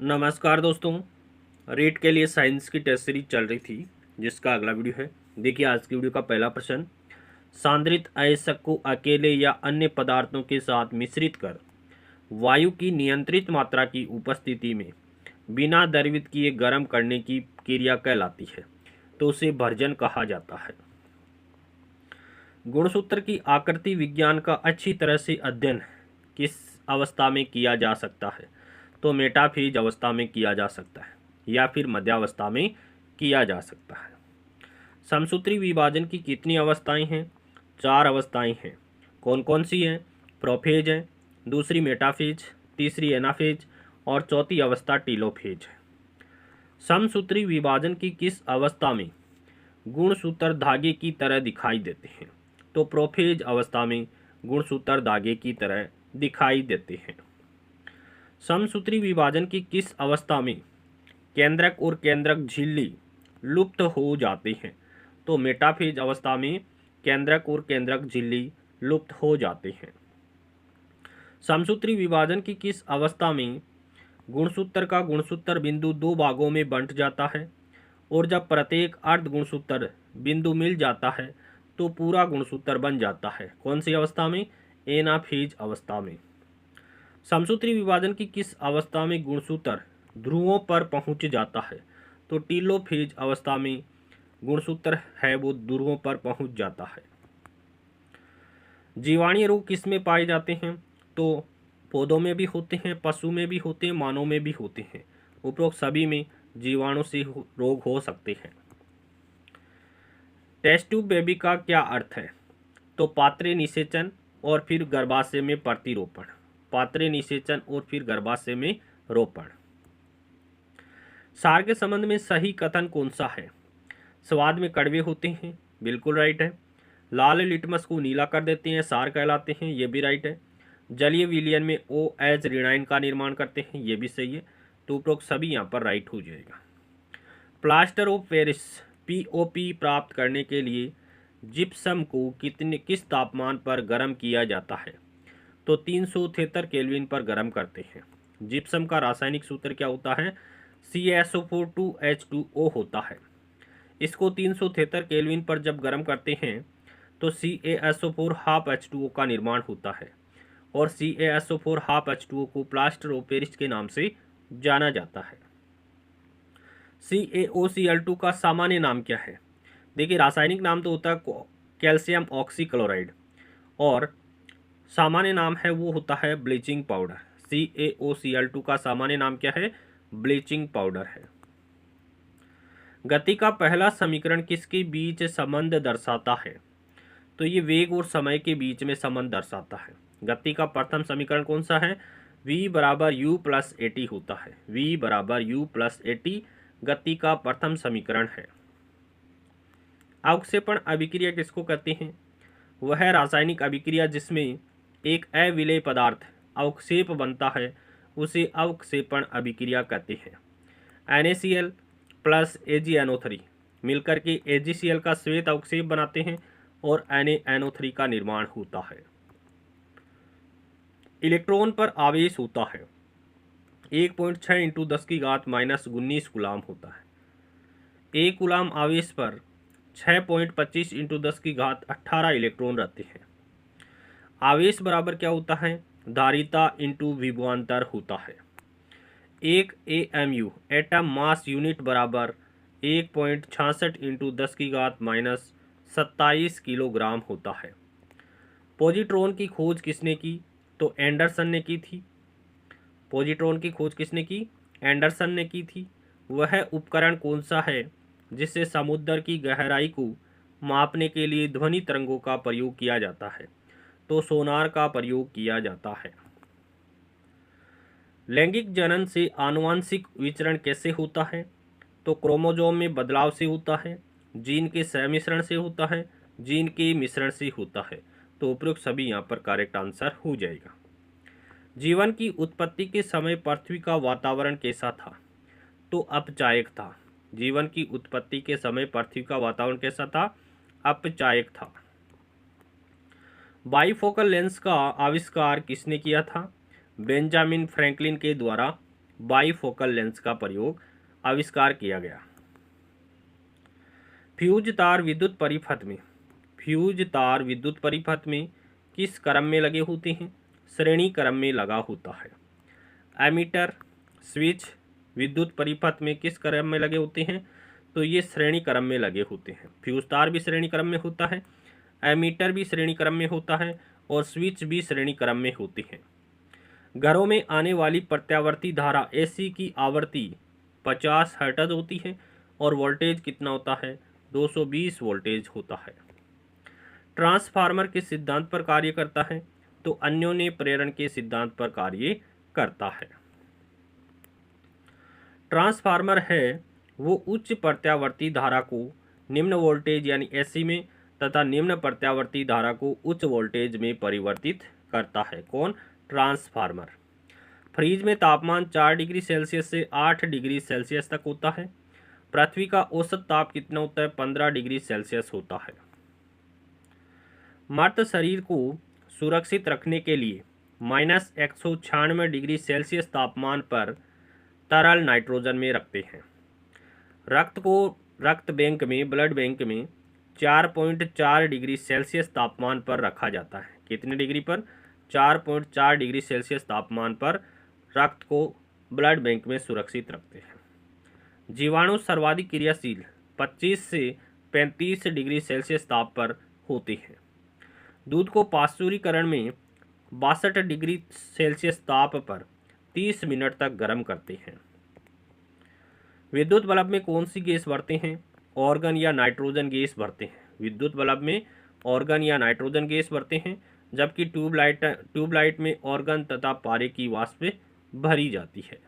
नमस्कार दोस्तों। रीट के लिए साइंस की टेस्ट सीरीज चल रही थी जिसका अगला वीडियो है। देखिए आज की वीडियो का पहला प्रश्न, सांद्रित अयस्क को अकेले या अन्य पदार्थों के साथ मिश्रित कर वायु की नियंत्रित मात्रा की उपस्थिति में बिना द्रवित किए गर्म करने की क्रिया कहलाती है, तो उसे भर्जन कहा जाता है। गुणसूत्र की आकृति विज्ञान का अच्छी तरह से अध्ययन किस अवस्था में किया जा सकता है, तो मेटाफेज अवस्था में किया जा सकता है या फिर मध्यावस्था में किया जा सकता है। समसूत्री विभाजन की कितनी अवस्थाएं हैं? 4 अवस्थाएं हैं। कौन कौन सी हैं? प्रोफेज है, दूसरी मेटाफेज, तीसरी एनाफेज और चौथी अवस्था टीलोफेज है। समसूत्री विभाजन की किस अवस्था में गुणसूत्र धागे की तरह दिखाई देते हैं? तो प्रोफेज अवस्था में गुणसूत्र धागे की तरह दिखाई देते हैं। समसूत्री विभाजन की किस अवस्था में केंद्रक और केंद्रक झिल्ली लुप्त हो जाते हैं? तो मेटाफेज अवस्था में केंद्रक और केंद्रक झिल्ली लुप्त हो जाते हैं। समसूत्री विभाजन की किस अवस्था में गुणसूत्र का गुणसूत्र बिंदु 2 भागों में बंट जाता है और जब प्रत्येक अर्ध गुणसूत्र बिंदु मिल जाता है तो पूरा गुणसूत्र बन जाता है? कौन सी अवस्था में? एनाफेज अवस्था में। समसूत्री विभाजन की किस अवस्था में गुणसूत्र ध्रुवों पर पहुंच जाता है? तो टीलोफेज अवस्था में गुणसूत्र है वो ध्रुवों पर पहुंच जाता है। जीवाणु रोग किस में पाए जाते हैं? तो पौधों में भी होते हैं, पशु में भी होते हैं, मानव में भी होते हैं। उपरोक्त सभी में जीवाणु से रोग हो सकते हैं। टेस्ट ट्यूब बेबी का क्या अर्थ है? तो पात्रे निषेचन और फिर गर्भाशय में प्रतिरोपण। पात्रे निषेचन और फिर गर्भाशय में रोपण। सार के संबंध में सही कथन कौन सा है? स्वाद में कड़वे होते हैं, बिल्कुल राइट है। लाल लिटमस को नीला कर देते हैं, सार कहलाते हैं, ये भी राइट है। जलीय विलयन में OH ऋणायन का निर्माण करते हैं, ये भी सही है। तो उपरोक्त सभी यहाँ पर राइट हो जाएगा। प्लास्टर ऑफ पेरिस POP प्राप्त करने के लिए जिप्सम को किस तापमान पर गर्म किया जाता है? तो 373 केल्विन पर गर्म करते हैं। जिप्सम का रासायनिक सूत्र क्या होता है? CaSO4 2H2O होता है। इसको 373 केल्विन पर जब गर्म करते हैं तो CaSO4 हाफ H2O का निर्माण होता है और CaSO4 हाफ H2O को प्लास्टर ऑफ पेरिस के नाम से जाना जाता है। CaOCl2 का सामान्य नाम क्या है? देखिए रासायनिक नाम तो होता है कैल्शियम ऑक्सीक्लोराइड और सामान्य नाम है वो होता है ब्लीचिंग पाउडर। CaOCl2 का सामान्य नाम क्या है? ब्लीचिंग पाउडर है। गति का पहला समीकरण किसके बीच संबंध दर्शाता है? तो ये वेग और समय के बीच में संबंध दर्शाता है। गति का प्रथम समीकरण कौन सा है? V बराबर U प्लस AT होता है। V बराबर U प्लस AT गति का प्रथम समीकरण है। अवक्षेपण अभिक्रिया किसको कहते हैं? वह रासायनिक अभिक्रिया जिसमें एक अविलेय पदार्थ अवक्षेप बनता है उसे अवक्षेपण अभिक्रिया कहते हैं। NaCl प्लस AgNO3 मिलकर के AgCl का श्वेत अवक्षेप बनाते हैं और NaNO3 का निर्माण होता है। इलेक्ट्रॉन पर आवेश होता है 1.6 इंटू 10 की घात माइनस 19 कूलाम होता है। 1 कूलाम आवेश पर 6.25 इंटू 10 की घात 18 इलेक्ट्रॉन रहते हैं। आवेश बराबर क्या होता है? धारिता इंटू विभवांतर होता है। 1 AMU एटम मास यूनिट बराबर 1.66 इंटू 10 की घात माइनस 27 किलोग्राम होता है। पॉजिट्रॉन की खोज किसने की? तो एंडरसन ने की थी। पॉजिट्रॉन की खोज किसने की? एंडरसन ने की थी। वह उपकरण कौन सा है जिससे समुद्र की गहराई को मापने के लिए ध्वनि तरंगों का प्रयोग किया जाता है? तो सोनार का प्रयोग किया जाता है। लैंगिक जनन से आनुवांशिक विचरण कैसे होता है? तो क्रोमोसोम में बदलाव से होता है, जीन के सम्मिश्रण से होता है, जीन के मिश्रण से होता है। तो उपरोक्त सभी यहाँ पर करेक्ट आंसर हो जाएगा। जीवन की उत्पत्ति के समय पृथ्वी का वातावरण कैसा था? तो अपचायक था। जीवन की उत्पत्ति के समय पृथ्वी का वातावरण कैसा था? अपचायक था। बाइफोकल लेंस का आविष्कार किसने किया था? बेंजामिन फ्रैंकलिन के द्वारा बाईफोकल लेंस का प्रयोग आविष्कार किया गया। फ्यूज तार विद्युत परिपथ में किस क्रम में लगे होते हैं? श्रेणी क्रम में लगा होता है। एमीटर स्विच विद्युत परिपथ में किस क्रम में लगे होते हैं? तो ये श्रेणी क्रम में लगे होते हैं। फ्यूज तार भी श्रेणी क्रम में होता है, एमीटर भी श्रेणी क्रम में होता है और स्विच भी श्रेणी क्रम में होते हैं। घरों में आने वाली प्रत्यावर्ती धारा एसी की आवृत्ति 50 हर्ट्ज होती है और वोल्टेज कितना होता है? 220 वोल्टेज होता है। ट्रांसफार्मर किस सिद्धांत पर कार्य करता है? तो अन्योन्य प्रेरण के सिद्धांत पर कार्य करता है। ट्रांसफार्मर है वो उच्च प्रत्यावर्ती धारा को निम्न वोल्टेज यानी एसी में तथा निम्न प्रत्यावर्ती धारा को उच्च वोल्टेज में परिवर्तित करता है। कौन? ट्रांसफार्मर। फ्रिज में तापमान 4 डिग्री सेल्सियस से 8 डिग्री सेल्सियस तक होता है। पृथ्वी का औसत ताप कितना होता है? 15 डिग्री सेल्सियस होता है। मर्त शरीर को सुरक्षित रखने के लिए -196 डिग्री सेल्सियस तापमान पर तरल नाइट्रोजन में रखते हैं। रक्त को रक्त बैंक में ब्लड बैंक में 4.4 डिग्री सेल्सियस तापमान पर रखा जाता है। कितने डिग्री पर? 4.4 डिग्री सेल्सियस तापमान पर रक्त को ब्लड बैंक में सुरक्षित रखते हैं। जीवाणु सर्वाधिक क्रियाशील 25 से 35 डिग्री सेल्सियस ताप पर होते हैं। दूध को पाश्चुरीकरण में 62 डिग्री सेल्सियस ताप पर 30 मिनट तक गर्म करते हैं। विद्युत बल्ब में कौन सी गैस भरते हैं? ऑर्गन या नाइट्रोजन गैस भरते हैं। विद्युत बल्ब में ऑर्गन या नाइट्रोजन गैस भरते हैं, जबकि ट्यूबलाइट में ऑर्गन तथा पारे की वाष्प भरी जाती है।